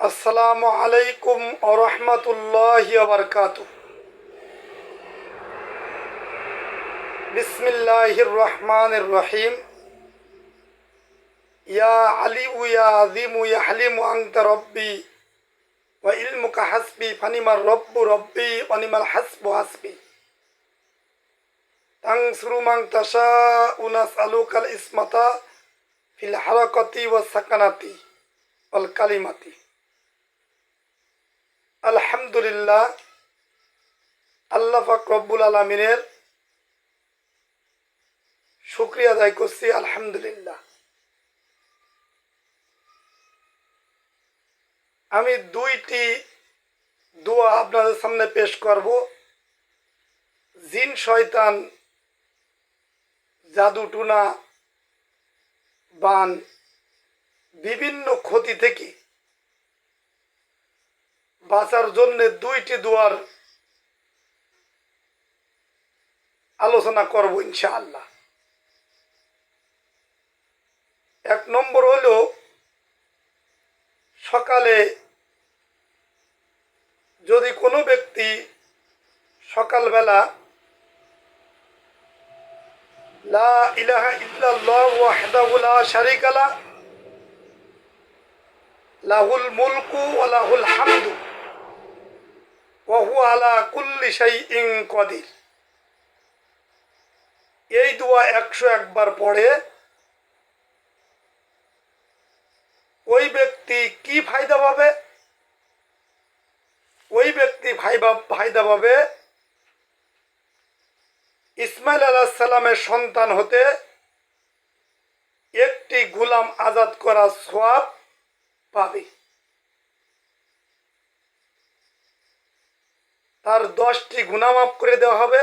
আসসালামু আলাইকুম ওয়া রাহমাতুল্লাহি ওয়া বারাকাতুহু। বিসমিল্লাহির রহমানির রহিম। ইয়া আলিউ ইয়া আযীমু ইয়া হালিমু আনতা রাব্বি ওয়া ইলমুকা হাসবি ফানিমার রব্বু রব্বি ওয়া নিমাল হাসবু হাসবি। তানসুরু মান তাশাউ নাসআলুকাল ইসমাতা ফিল হারাকাতি ওয়াস সাকানাতি ওয়াল কালিমাতি। আলহামদুলিল্লাহ, আল্লাহ পাক রব্বুল আলামিনের শুকরিয়া আদায় করছি। আলহামদুলিল্লাহ, আমি দুইটি দোয়া আপনাদের সামনে পেশ করব। জিন শয়তান, জাদু টুনা, বান, বিভিন্ন ক্ষতি থেকে বাঁচার জন্য দুইটি দোয়ার আলোচনা করব ইনশাআল্লাহ। এক নম্বর হলো, সকালে যদি কোনো ব্যক্তি সকালবেলা লা ইলাহা ইল্লাল্লাহু ওয়াহদাহু লা শারীকা লাহ লাহুল মুলকু ওয়া লাহুল হামদু ওয়া হুয়া আলা কুল্লি শাইইন কাদির, এই দোয়া 101 বার পড়ে ওই ব্যক্তি কি ফায়দা পাবে? ওই ব্যক্তি ফায়দা পাবে ইসমাইল আলাইহিস সালামের সন্তান হতে একটি গোলাম আজাদ করার সওয়াব পাবে। তার 10টি গুনাহ মাফ করে দেওয়া হবে,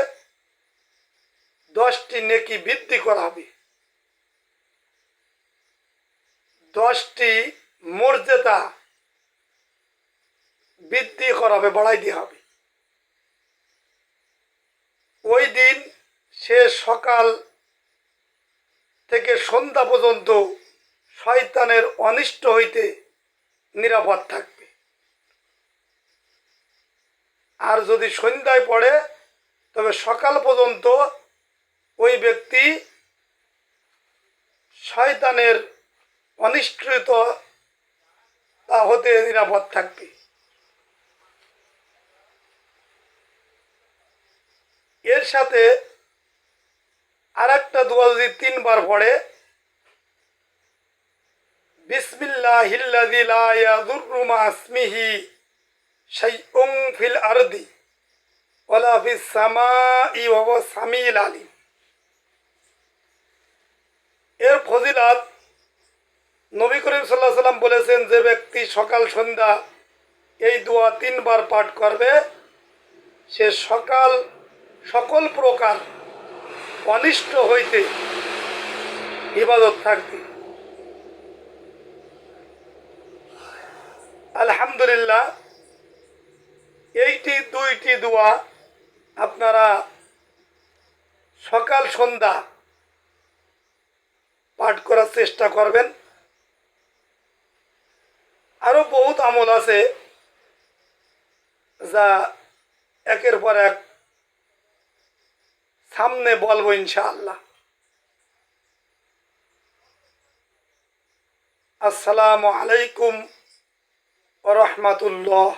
10টি নেকি বৃদ্ধি করা হবে, 10টি মর্যাদা বৃদ্ধি করা হবে, বাড়াই দেওয়া হবে। ওই দিন সে সকাল থেকে সন্ধ্যা পর্যন্ত শয়তানের অনিষ্ট হইতে নিরাপদ থাকবে। আর যদি সন্ধ্যায় পড়ে তবে সকাল পর্যন্ত ওই ব্যক্তি শয়তানের অনিষ্কৃত তা হতে নিরাপদ থাকবে। এর সাথে আর একটা দোয়া যদি 3 বার পড়ে, বিসমিল্লাহিল্লাযী লা ইয়াযুররু মা ইসমিহি শাইউন ফিল আরদি ওয়ালা ফিস সামাই ওয়া হুয়াস সামিউল আলিম, এর ফজিলত নবী করিম সাল্লাল্লাহু আলাইহি সাল্লাম বলেছেন, যে ব্যক্তি সকাল সন্ধ্যা এই দোয়া 3 বার পাঠ করবে সে সকল প্রকার অনিষ্ট হইতে ইবাদত থাকবে। আলহামদুলিল্লাহ, এইটি দুইটি দোয়া আপনারা সকাল সন্ধ্যা পাঠ করার চেষ্টা করবেন। আরো বহুত আমল আছে যা একের পর এক সামনে বলবো ইনশাআল্লাহ। আসসালামু আলাইকুম ওয়া রাহমাতুল্লাহ।